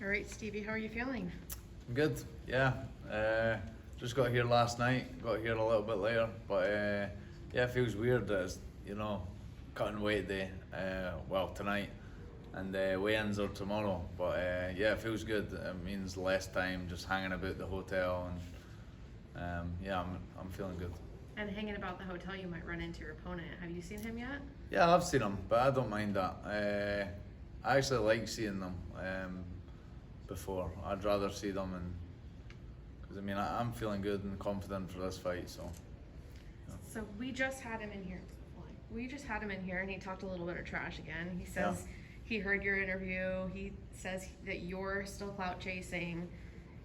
All right, Stevie, how are you feeling? Good, yeah. Just got here last night. Got here a little bit later, but yeah, it feels weird that it's cutting weight day. Well, tonight, and weigh-ins are tomorrow. But yeah, it feels good. It means less time just hanging about the hotel, and yeah, I'm feeling good. And hanging about the hotel, you might run into your opponent. Have you seen him yet? Yeah, I've seen them, but I don't mind that. I actually like seeing them before. I'd rather see them, and because I'm feeling good and confident for this fight. So So we just had him in here. We just had him in here, and he talked a little bit of trash again. He says he heard your interview. He says that you're still clout chasing.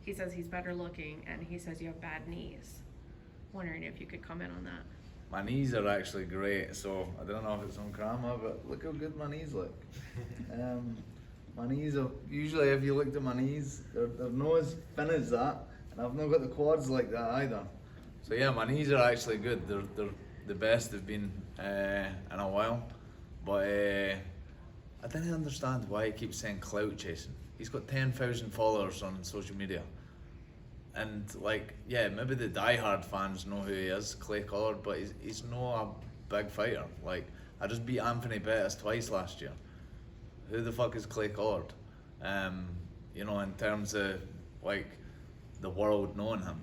He says he's better looking, and he says you have bad knees. Wondering if you could comment on that. my knees are actually great. So I don't know if it's on camera, but look how good my knees look. My knees are usually, if you looked at my knees, they're not as thin as that, and I've not got the quads like that either. So yeah, my knees are actually good. They're the best they've been in a while. But I didn't understand why he keeps saying clout chasing. He's got 10,000 followers on social media. And like, yeah, maybe the diehard fans know who he is, Clay Collard, but he's not a big fighter. Like, I just beat Anthony Bettis twice last year. Who the fuck is Clay Collard? In terms of like the world knowing him.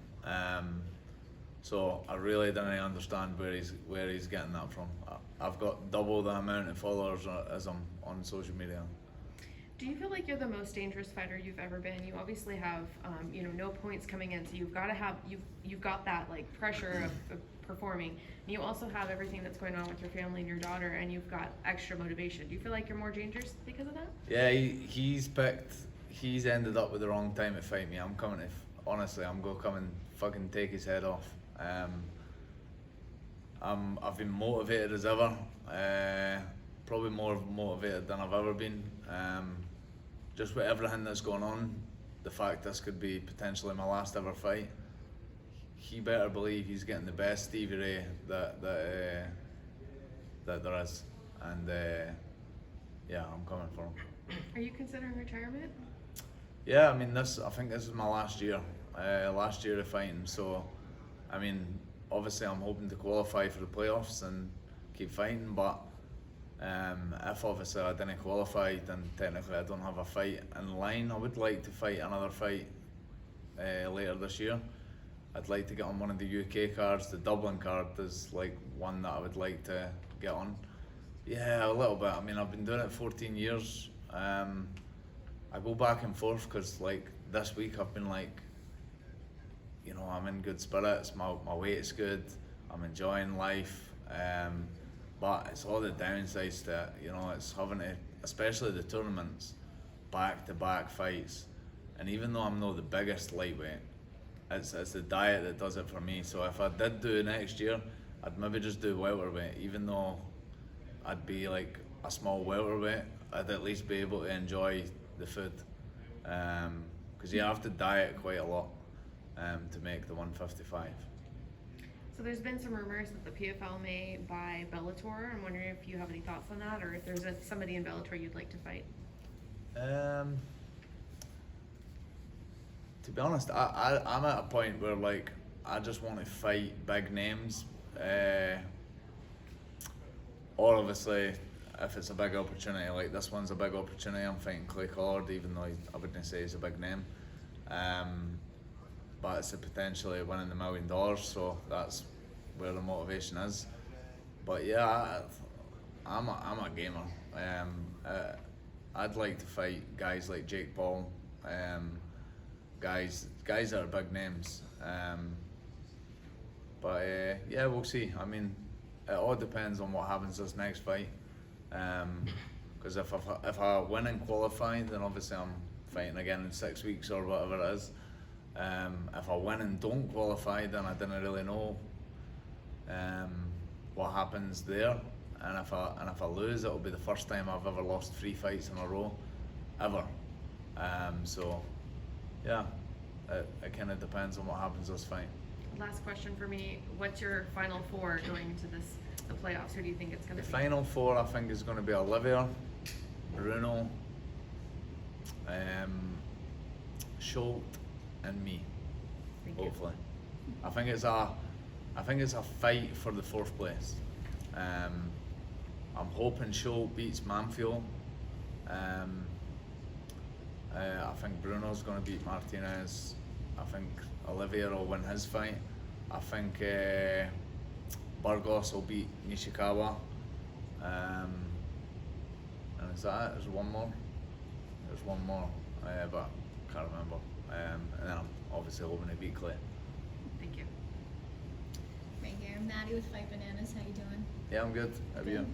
So I really didn't understand where he's getting that from. I've got double the amount of followers as him on social media. Do you feel like you're the most dangerous fighter you've ever been? You obviously have, no points coming in, so you've got to have you've got that like pressure of performing. And you also have everything that's going on with your family and your daughter, and you've got extra motivation. Do you feel like you're more dangerous because of that? Yeah, he's ended up with the wrong time to fight me. Honestly, I'm gonna come and fucking take his head off. I've been motivated as ever. Probably more motivated than I've ever been. Just with everything that's going on, the fact this could be potentially my last ever fight, he better believe he's getting the best Stevie Ray that there is, and yeah, I'm coming for him. Are you considering retirement? Yeah, I think this is my last year of fighting. So, obviously I'm hoping to qualify for the playoffs and keep fighting, but if obviously I didn't qualify, then technically I don't have a fight in line. I would like to fight another fight later this year. I'd like to get on one of the UK cards. The Dublin card is like one that I would like to get on. Yeah, a little bit. I've been doing it 14 years. I go back and forth because like this week I've been like, I'm in good spirits. My weight's good. I'm enjoying life. But it's all the downsides to it, it's having to, especially the tournaments, back-to-back fights. And even though I'm not the biggest lightweight, it's the diet that does it for me. So if I did do it next year, I'd maybe just do welterweight. Even though I'd be like a small welterweight, I'd at least be able to enjoy the food. Because you have to diet quite a lot to make the 155. So there's been some rumors that the PFL may buy Bellator. I'm wondering if you have any thoughts on that, or if there's somebody in Bellator you'd like to fight. To be honest, I'm at a point where like I just want to fight big names, or obviously if it's a big opportunity, like this one's a big opportunity. I'm fighting Clay Collard, even though I wouldn't say he's a big name. But it's a potentially winning $1 million, so that's where the motivation is. But yeah, I'm a gamer. I'd like to fight guys like Jake Paul, guys that are big names. But yeah, we'll see. It all depends on what happens this next fight. Because if I win and qualify, then obviously I'm fighting again in 6 weeks or whatever it is. If I win and don't qualify, then I didn't really know what happens there. And if I lose, it'll be the first time I've ever lost 3 fights in a row, ever. So yeah, it kind of depends on what happens this fight. Last question for me: what's your final four going into the playoffs? Who do you think it's going to The be? final four, I think, is going to be Olivia, Bruno, Schultz, and me. Thank you. Hopefully, I think it's a fight for the 4th place. I'm hoping Schultz beats Manfield. I think Bruno's going to beat Martinez. I think Olivier will win his fight. I think Burgos will beat Nishikawa. And is that it? There's one more. There's one more, but I can't remember. And then I'm obviously hoping to beat Clay. Thank you. Right here, Maddie with Fight Bananas. How you doing? Yeah, I'm good. How are you?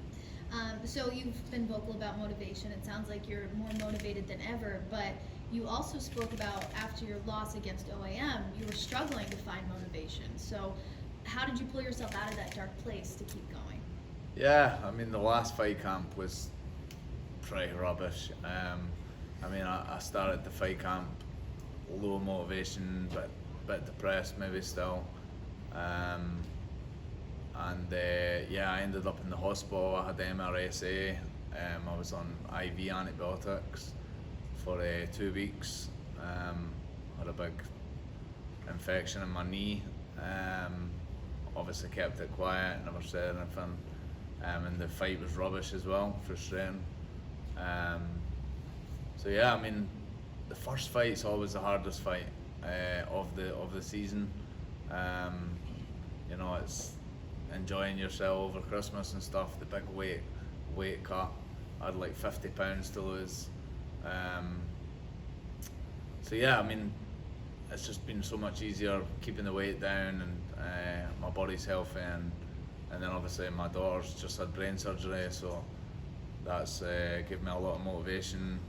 So you've been vocal about motivation. It sounds like you're more motivated than ever, but you also spoke about after your loss against OAM, you were struggling to find motivation. So how did you pull yourself out of that dark place to keep going? Yeah, I mean the last fight camp was pretty rubbish. I mean I started the fight camp low motivation, but a bit depressed maybe still. Yeah, I ended up in the hospital. I had MRSA. I was on IV antibiotics for 2 weeks. Had a big infection in my knee. Obviously kept it quiet, never said anything. And the fight was rubbish as well, frustrating. So yeah, I mean, the first fight's always the hardest fight of the season. You know, it's enjoying yourself over Christmas and stuff. The big weight cut. I had like 50 pounds to lose. So yeah, I mean, it's just been so much easier keeping the weight down, and my body's healthy, and then obviously my daughter's just had brain surgery, so that's given me a lot of motivation.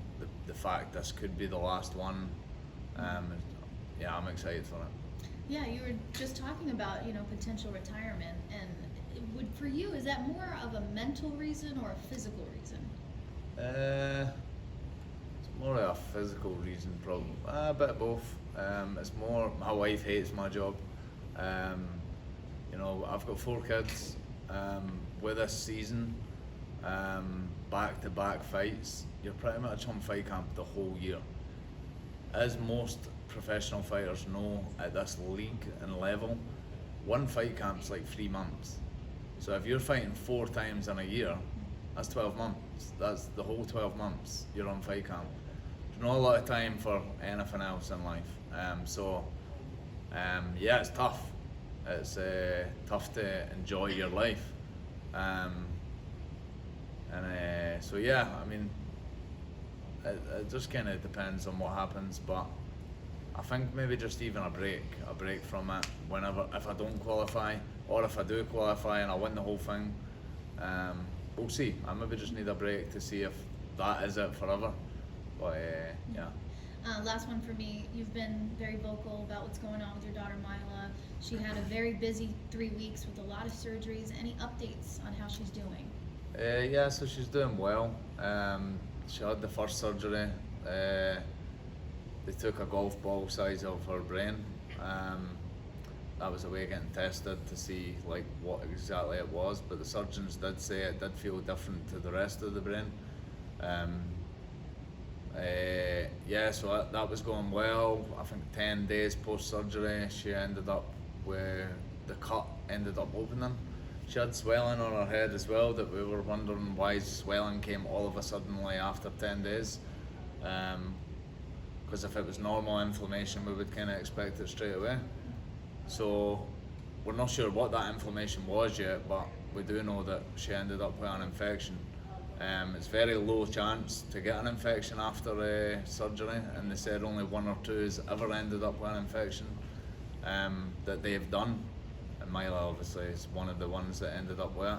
The fact this could be the last one, yeah, I'm excited for it. Yeah, you were just talking about, potential retirement, and for you, is that more of a mental reason or a physical reason? It's more a physical reason, probably. A bit of both. It's more my wife hates my job. I've got 4 kids. With this season, back-to-back fights, you're pretty much on fight camp the whole year. As most professional fighters know, at this league and level, one fight camp's like 3 months. So if you're fighting 4 times in a year, that's 12 months. That's the whole 12 months you're on fight camp. There's not a lot of time for anything else in life. Yeah, it's tough. It's tough to enjoy your life. So yeah, I mean, it just kind of depends on what happens, but I think maybe just even a break from it whenever, if I don't qualify, or if I do qualify and I win the whole thing, we'll see. I maybe just need a break to see if that is it forever, but yeah. Last one for me. You've been very vocal about what's going on with your daughter Mila. She had a very busy 3 weeks with a lot of surgeries. Any updates on how she's doing? Yeah, so she's doing well. She had the first surgery. They took a golf ball size of her brain. That was a way of getting tested to see like what exactly it was, but the surgeons did say it did feel different to the rest of the brain. Yeah, so that was going well. I think 10 days post-surgery, she ended up where the cut ended up opening. She had swelling on her head as well that we were wondering why swelling came all of a sudden after 10 days. Because if it was normal inflammation, we would kind of expect it straight away. So we're not sure what that inflammation was yet, but we do know that she ended up with an infection. It's very low chance to get an infection after surgery, and they said only 1 or 2 has ever ended up with an infection that they've done. And Mila obviously is one of the ones that ended up with it.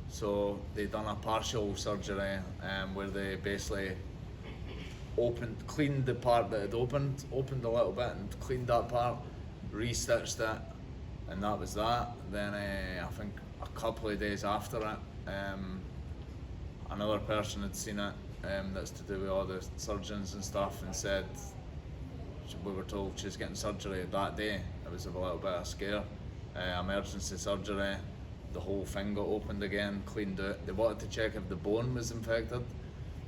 So they done a partial surgery where they basically cleaned the part that had opened a little bit and cleaned that part, re-stitched it, and that was that. Then I think a couple of days after it, another person had seen it, that's to do with all the surgeons and stuff, and said we were told she was getting surgery that day. It was a little bit of a scare. Emergency surgery, the whole thing got opened again, cleaned out. They wanted to check if the bone was infected,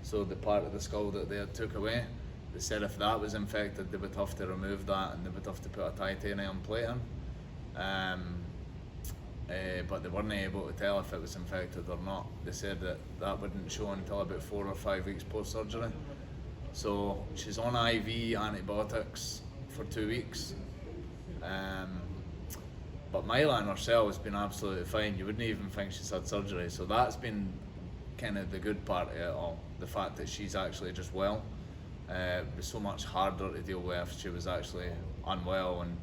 so the part of the skull that they had took away, they said if that was infected, they would have to remove that and they would have to put a titanium plate in. But they weren't able to tell if it was infected or not. They said that that wouldn't show until about 4 or 5 weeks post-surgery. So she's on IV antibiotics for 2 weeks. But Mylan herself has been absolutely fine. You wouldn't even think she's had surgery. So that's been kind of the good part of it all. The fact that she's actually just well. It was so much harder to deal with if she was actually unwell and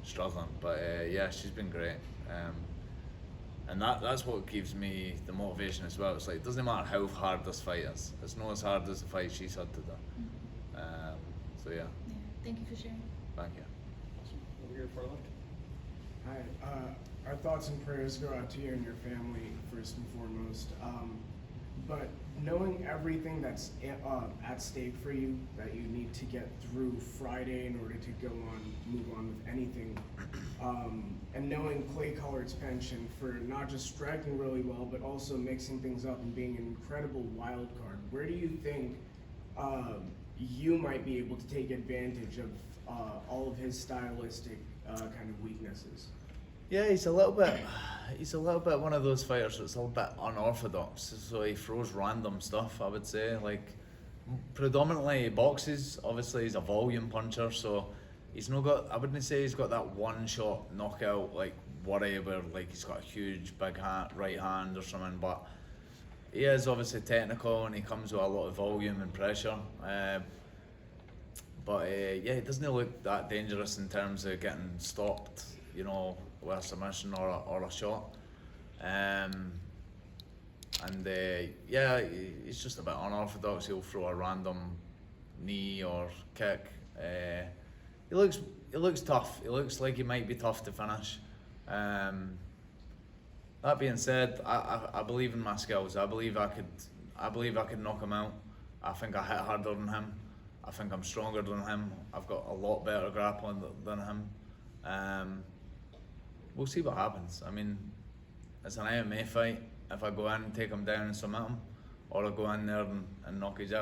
struggling. But yeah, she's been great. And that's what gives me the motivation as well. It's like, it doesn't matter how hard this fight is. It's not as hard as the fight she's had to do. So yeah. Thank you for sharing. Thank you. Awesome. Over here, far left. Hi, our thoughts and prayers go out to you and your family first and foremost. But knowing everything that's at stake for you, that you need to get through Friday in order to move on with anything, and knowing Clay Collard's penchant for not just striking really well, but also mixing things up and being an incredible wild card, where do you think you might be able to take advantage of all of his stylistic kind of weaknesses? Yeah, he's a little bit one of those fighters that's a little bit unorthodox. So he throws random stuff, I would say. Like, predominantly he boxes. Obviously he's a volume puncher, so he's not got, I wouldn't say he's got that one shot knockout like worry where like he's got a huge big right hand or something, but he is obviously technical and he comes with a lot of volume and pressure. But yeah, he doesn't look that dangerous in terms of getting stopped, you know, with a submission or a shot. Yeah, he's just a bit unorthodox. He'll throw a random knee or kick. He looks tough. He looks like he might be tough to finish. That being said, I believe in my skills. I believe I could knock him out. I think I hit harder than him. I think I'm stronger than him. I've got a lot better grappling than him. We'll see what happens. I mean, it's an MMA fight. If I go in and take him down and submit him, or I go in there and knock him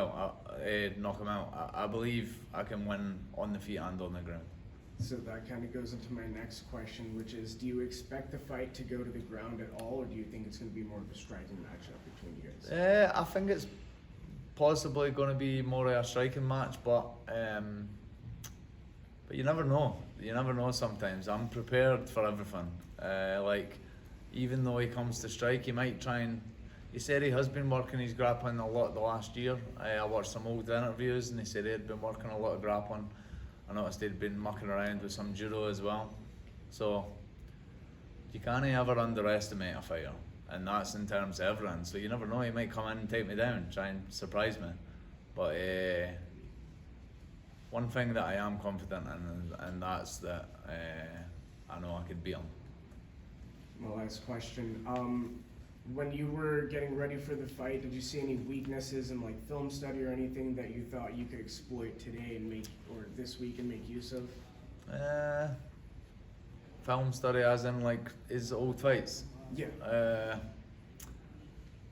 out, I believe I can win on the feet and on the ground. So that kind of goes into my next question, which is, do you expect the fight to go to the ground at all, or do you think it's going to be more of a striking matchup between you guys? I think it's possibly going to be more of a striking match, but you never know. You never know sometimes. I'm prepared for everything. Like, even though he comes to strike, he might try and... He said he has been working his grappling a lot the last year. I watched some old interviews and he said he had been working a lot of grappling. I noticed he'd been mucking around with some judo as well. So, you can't ever underestimate a fighter. And that's in terms of everything. So you never know, he might come in and take me down, try and surprise me. But one thing that I am confident in, and that's that I know I could beat him. My last question. When you were getting ready for the fight, did you see any weaknesses in like film study or anything that you thought you could exploit today and or this week and make use of? Film study as in like his old fights? Yeah.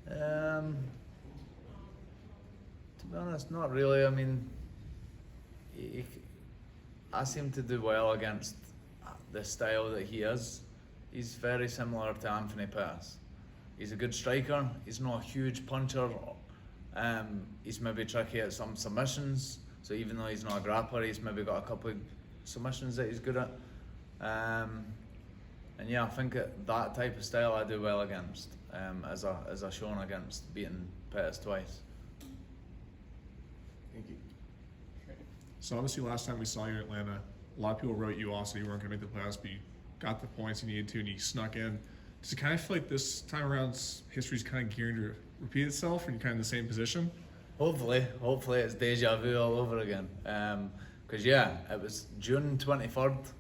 To be honest, not really. I mean, I seem to do well against the style that he is. He's very similar to Anthony Pettis. He's a good striker. He's not a huge puncher. He's maybe tricky at some submissions. So even though he's not a grappler, he's maybe got a couple of submissions that he's good at. And yeah, I think that type of style I do well against, as I shown against beating Pettis twice. Thank you. Okay. So obviously last time we saw you in Atlanta, a lot of people wrote you off, so you weren't going to make the playoffs, but you got the points you needed to and you snuck in. Does it kind of feel like this time around history's kind of gearing to repeat itself, or you're kind of in the same position? Hopefully it's deja vu all over again. Because yeah, it was June 24th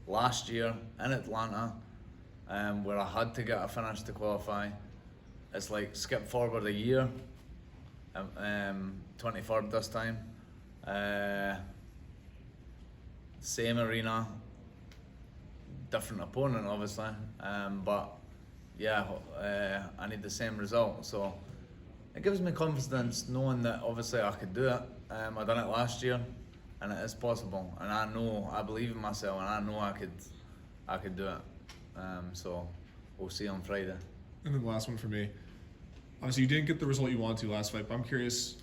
last year in Atlanta, where I had to get a finish to qualify. It's like skip forward a year, 23rd this time. Same arena, different opponent obviously, but yeah, I need the same result. So it gives me confidence knowing that obviously I could do it. I done it last year, and it is possible. And I believe in myself, and I know I could do it. So we'll see on Friday. And then the last one for me. Obviously, you didn't get the result you wanted to last fight, but I'm curious,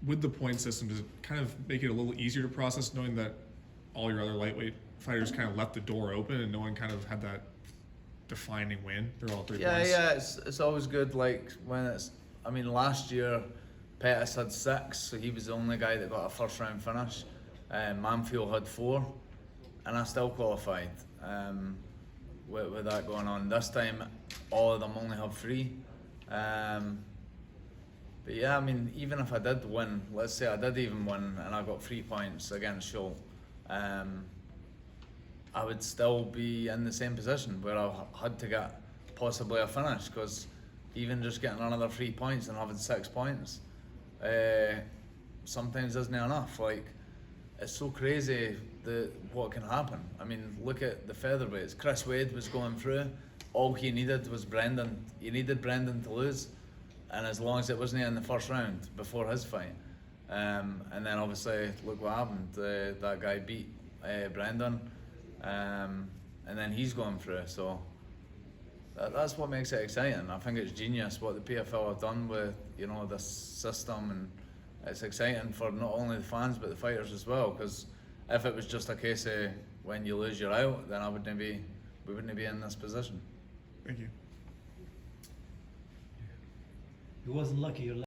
with the point system, does it kind of make it a little easier to process knowing that all your other lightweight fighters kind of left the door open and no one kind of had that defining win? They're all 3 points. Yeah, it's always good. Like when last year, Pettis had 6, so he was the only guy that got a first round finish. Manfield had 4, and I still qualified. With that going on, this time all of them only have 3. But yeah, I mean, even if I did win, let's say I did even win and I got 3 points against Schultz, I would still be in the same position where I had to get possibly a finish, because even just getting another 3 points and having 6 points sometimes isn't enough. Like, it's so crazy what can happen. I mean, look at the featherweights. Chris Wade was going through. All he needed was Brendan. He needed Brendan to lose, and as long as it wasn't in the first round before his fight, and then obviously look what happened. That guy beat Brendan, and then he's going through. So that's what makes it exciting. I think it's genius what the PFL have done with this system, and it's exciting for not only the fans but the fighters as well. Because if it was just a case of when you lose you're out, then we wouldn't be in this position. Thank you. You wasn't lucky.